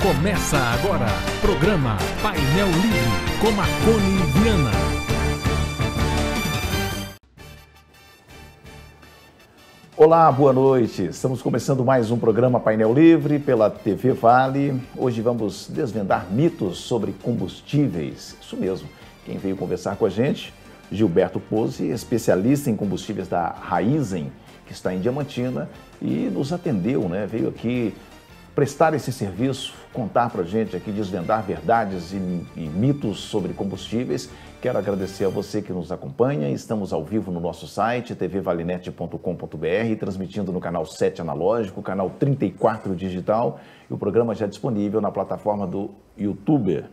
Começa agora, programa Painel Livre, com Marconi Viana. Olá, boa noite. Estamos começando mais um programa Painel Livre pela TV Vale. Hoje vamos desvendar mitos sobre combustíveis. Isso mesmo. Quem veio conversar com a gente, Gilberto Pozzi, especialista em combustíveis da Raízen, que está em Diamantina e nos atendeu, né? Veio aqui prestar esse serviço, contar para a gente aqui, desvendar verdades e mitos sobre combustíveis. Quero agradecer a você que nos acompanha. Estamos ao vivo no nosso site, tvvalenet.com.br, transmitindo no canal 7 analógico, canal 34 digital, e o programa já é disponível na plataforma do YouTube.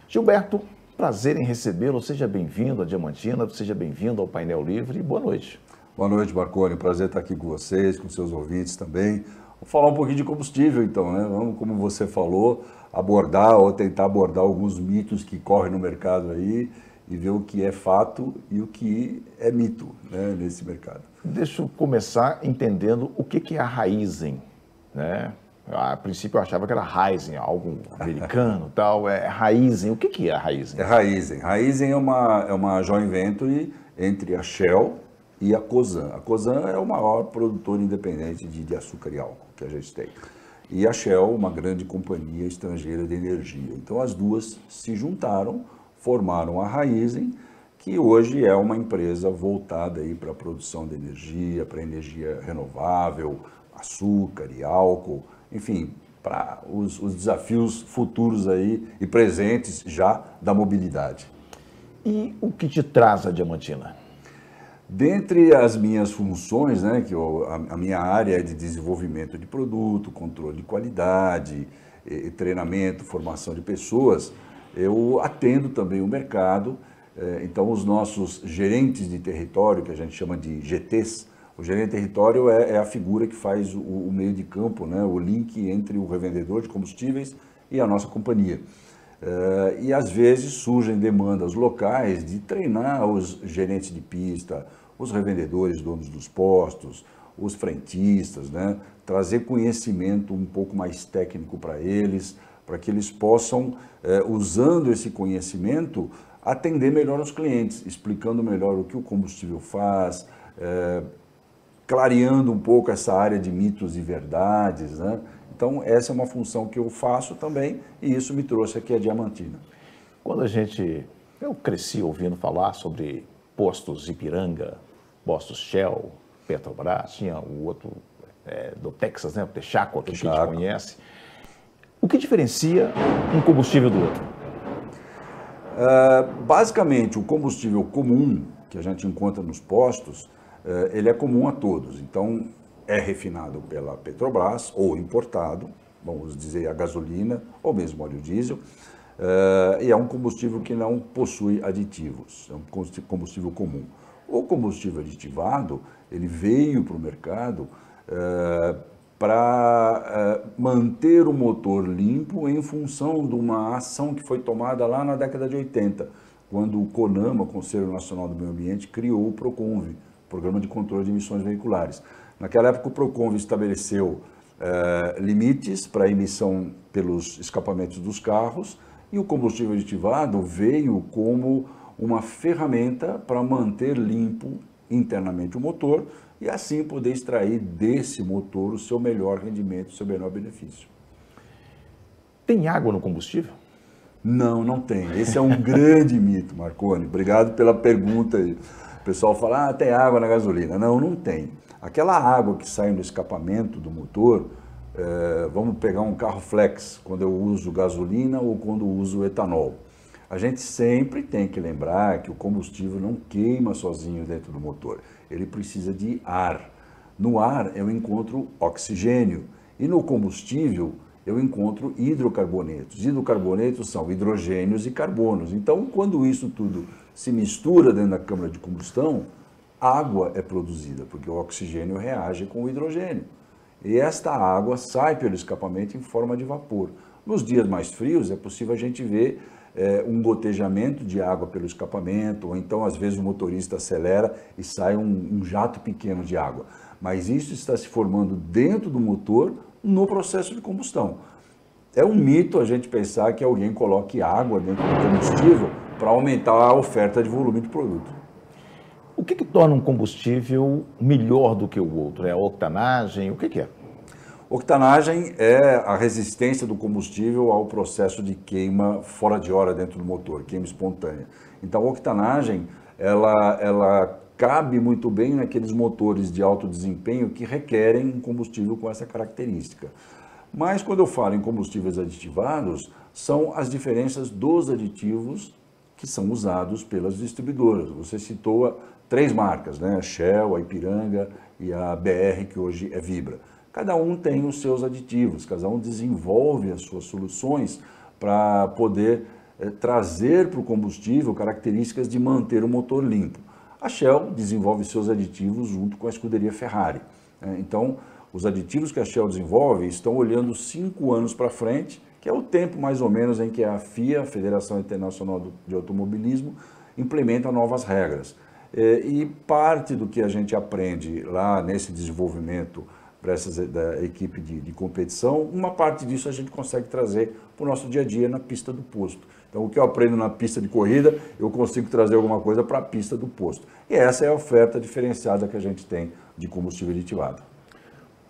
Gilberto, prazer em recebê-lo. Seja bem-vindo à Diamantina, seja bem-vindo ao Painel Livre. Boa noite. Boa noite, Marconi. Prazer estar aqui com vocês, com seus ouvintes também. Vamos falar um pouquinho de combustível, então, né? Vamos, como você falou, abordar ou tentar abordar alguns mitos que correm no mercado aí e ver o que é fato e o que é mito, né, nesse mercado. Deixa eu começar entendendo o que é a Raízen, né? A princípio eu achava que era Raízen, algo americano e tal. É Raízen. O que é a Raízen? É Raízen. Raízen é uma joint venture entre a Shell e a Cosan. A Cosan é o maior produtor independente de açúcar e álcool que a gente tem. E a Shell, uma grande companhia estrangeira de energia. Então as duas se juntaram, formaram a Raízen, que hoje é uma empresa voltada aí para a produção de energia, para energia renovável, açúcar e álcool, enfim, para os desafios futuros aí e presentes já da mobilidade. E o que te traz a Diamantina? Dentre as minhas funções, né, que a minha área é de desenvolvimento de produto, controle de qualidade, treinamento, formação de pessoas, eu atendo também o mercado. Então, os nossos gerentes de território, que a gente chama de GTs, o gerente de território é a figura que faz o meio de campo, né, o link entre o revendedor de combustíveis e a nossa companhia. E às vezes surgem demandas locais de treinar os gerentes de pista, os revendedores, donos dos postos, os frentistas, né? Trazer conhecimento um pouco mais técnico para eles, para que eles possam, usando esse conhecimento, atender melhor os clientes, explicando melhor o que o combustível faz, clareando um pouco essa área de mitos e verdades, né? Então, essa é uma função que eu faço também e isso me trouxe aqui a Diamantina. Eu cresci ouvindo falar sobre postos Ipiranga, postos Shell, Petrobras, tinha o outro do Texas, né, o Texaco, aqui que a gente conhece. O que diferencia um combustível do outro? Basicamente, o combustível comum que a gente encontra nos postos, ele é comum a todos. Então, é refinado pela Petrobras ou importado, vamos dizer a gasolina ou mesmo óleo diesel, e é um combustível que não possui aditivos, é um combustível comum. O combustível aditivado, ele veio para o mercado para manter o motor limpo em função de uma ação que foi tomada lá na década de 80, quando o CONAMA, Conselho Nacional do Meio Ambiente, criou o PROCONVE, Programa de Controle de Emissões Veiculares. Naquela época, o PROCONVE estabeleceu limites para a emissão pelos escapamentos dos carros e o combustível aditivado veio como uma ferramenta para manter limpo internamente o motor e assim poder extrair desse motor o seu melhor rendimento, o seu melhor benefício. Tem água no combustível? Não, não tem. Esse é um grande mito, Marconi. Obrigado pela pergunta aí. O pessoal fala, tem água na gasolina. Não, não tem. Aquela água que sai no escapamento do motor, vamos pegar um carro flex, quando eu uso gasolina ou quando eu uso etanol. A gente sempre tem que lembrar que o combustível não queima sozinho dentro do motor, ele precisa de ar. No ar eu encontro oxigênio e no combustível eu encontro hidrocarbonetos. Hidrocarbonetos são hidrogênios e carbonos. Então, quando isso tudo se mistura dentro da câmara de combustão, água é produzida, porque o oxigênio reage com o hidrogênio. E esta água sai pelo escapamento em forma de vapor. Nos dias mais frios é possível a gente ver um gotejamento de água pelo escapamento, ou então às vezes o motorista acelera e sai um jato pequeno de água. Mas isso está se formando dentro do motor no processo de combustão. É um mito a gente pensar que alguém coloque água dentro do combustível para aumentar a oferta de volume de produto. O que torna um combustível melhor do que o outro? É a octanagem? O que é? Octanagem é a resistência do combustível ao processo de queima fora de hora dentro do motor, queima espontânea. Então, a octanagem, ela cabe muito bem naqueles motores de alto desempenho que requerem um combustível com essa característica. Mas quando eu falo em combustíveis aditivados, são as diferenças dos aditivos que são usados pelas distribuidoras. Você citou 3 marcas, né? A Shell, a Ipiranga e a BR, que hoje é Vibra. Cada um tem os seus aditivos, cada um desenvolve as suas soluções para poder trazer para o combustível características de manter o motor limpo. A Shell desenvolve seus aditivos junto com a escuderia Ferrari. Então, os aditivos que a Shell desenvolve estão olhando 5 anos para frente, que é o tempo mais ou menos em que a FIA, a Federação Internacional de Automobilismo, implementa novas regras. E parte do que a gente aprende lá nesse desenvolvimento para da equipe de competição, uma parte disso a gente consegue trazer para o nosso dia a dia na pista do posto. Então, o que eu aprendo na pista de corrida, eu consigo trazer alguma coisa para a pista do posto. E essa é a oferta diferenciada que a gente tem de combustível aditivado.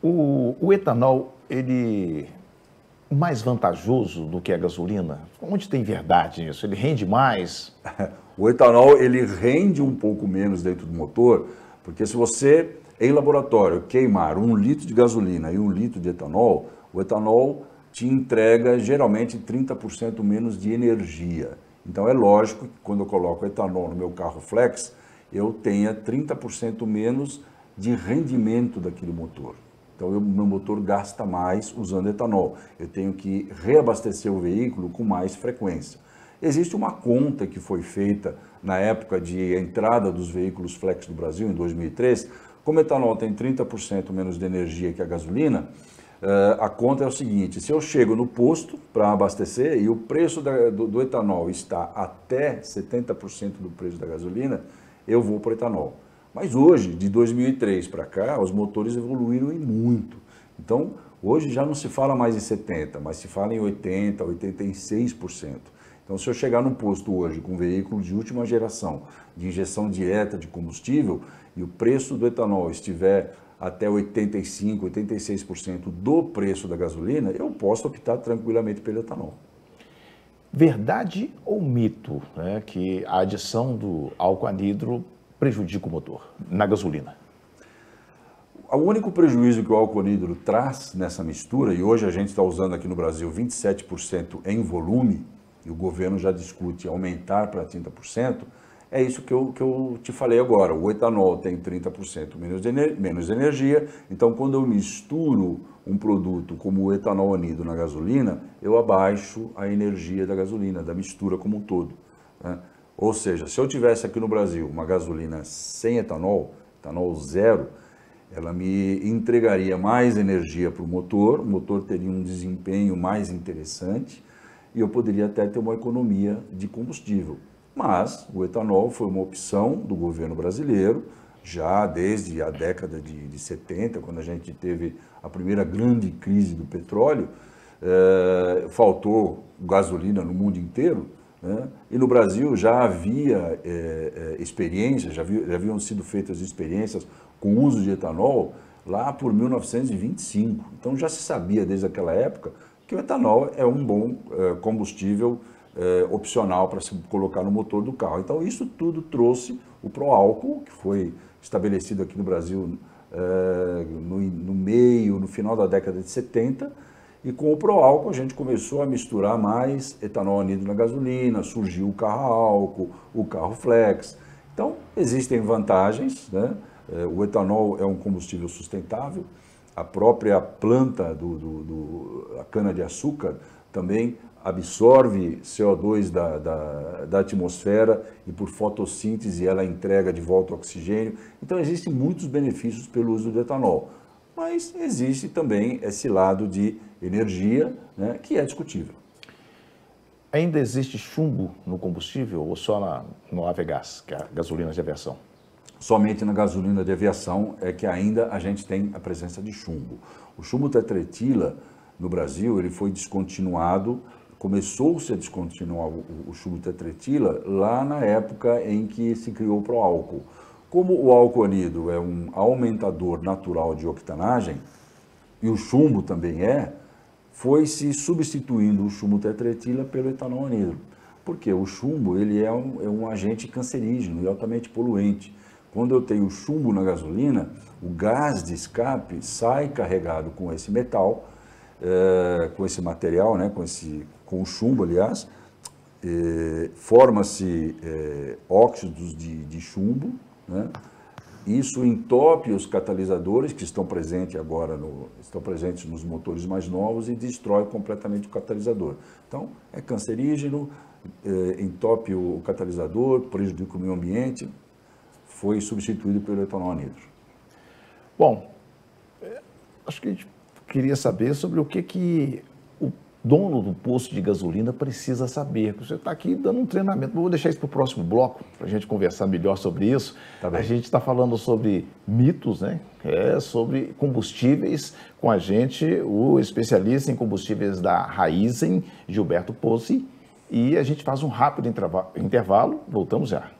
O etanol, ele é mais vantajoso do que a gasolina? Onde tem verdade nisso? Ele rende mais? O etanol, ele rende um pouco menos dentro do motor, porque se você, em laboratório, queimar 1 litro de gasolina e 1 litro de etanol, o etanol te entrega geralmente 30% menos de energia. Então é lógico que quando eu coloco etanol no meu carro flex, eu tenha 30% menos de rendimento daquele motor. Então, meu motor gasta mais usando etanol. Eu tenho que reabastecer o veículo com mais frequência. Existe uma conta que foi feita na época de entrada dos veículos flex do Brasil, em 2003. Como o etanol tem 30% menos de energia que a gasolina, a conta é o seguinte: se eu chego no posto para abastecer e o preço do etanol está até 70% do preço da gasolina, eu vou para o etanol. Mas hoje, de 2003 para cá, os motores evoluíram e muito. Então, hoje já não se fala mais em 70%, mas se fala em 80%, 86%. Então, se eu chegar no posto hoje com um veículo de última geração, de injeção direta de combustível, e o preço do etanol estiver até 85%, 86% do preço da gasolina, eu posso optar tranquilamente pelo etanol. Verdade ou mito, né, que a adição do álcool anidro prejudica o motor na gasolina? O único prejuízo que o álcool anidro traz nessa mistura, e hoje a gente está usando aqui no Brasil 27% em volume, e o governo já discute aumentar para 30%, é isso que eu te falei agora. O etanol tem 30% menos energia, então quando eu misturo um produto como o etanol anidro na gasolina, eu abaixo a energia da gasolina, da mistura como um todo, né? Ou seja, se eu tivesse aqui no Brasil uma gasolina sem etanol, etanol zero, ela me entregaria mais energia para o motor teria um desempenho mais interessante e eu poderia até ter uma economia de combustível. Mas o etanol foi uma opção do governo brasileiro, já desde a década de 70, quando a gente teve a primeira grande crise do petróleo, faltou gasolina no mundo inteiro, né? E no Brasil já havia experiências, já haviam sido feitas experiências com o uso de etanol lá por 1925. Então já se sabia desde aquela época que o etanol é um bom combustível opcional para se colocar no motor do carro. Então isso tudo trouxe o pró-álcool, que foi estabelecido aqui no Brasil no final da década de 70, e com o pró-álcool a gente começou a misturar mais etanol anidro na gasolina, surgiu o carro a álcool, o carro flex. Então, existem vantagens, né? O etanol é um combustível sustentável, a própria planta a cana-de-açúcar também absorve CO2 da atmosfera e por fotossíntese ela entrega de volta o oxigênio. Então, existem muitos benefícios pelo uso do etanol. Mas existe também esse lado de energia, né, que é discutível. Ainda existe chumbo no combustível ou só no Avegás, que é a gasolina de aviação? Somente na gasolina de aviação é que ainda a gente tem a presença de chumbo. O chumbo tetretila no Brasil, ele foi descontinuado, começou-se a descontinuar o chumbo tetretila lá na época em que se criou o proálcool. Como o álcool anidro é um aumentador natural de octanagem, e o chumbo também foi se substituindo o chumbo tetretila pelo etanol anidro. Porque o chumbo ele é um agente cancerígeno e altamente poluente. Quando eu tenho chumbo na gasolina, o gás de escape sai carregado com esse metal, com esse material, né, com o chumbo, aliás, forma-se óxidos de chumbo, né? Isso entope os catalisadores que estão presentes agora estão presentes nos motores mais novos e destrói completamente o catalisador. Então, é cancerígeno, entope o catalisador, prejudica o meio ambiente, foi substituído pelo etanol anidro. Bom, acho que a gente queria saber sobre o que o dono do posto de gasolina precisa saber. Você está aqui dando um treinamento, vou deixar isso para o próximo bloco, para a gente conversar melhor sobre isso. Tá bem. A gente está falando sobre mitos, né? Sobre combustíveis, com a gente, o especialista em combustíveis da Raízen, Gilberto Pozzi, e a gente faz um rápido intervalo, voltamos já.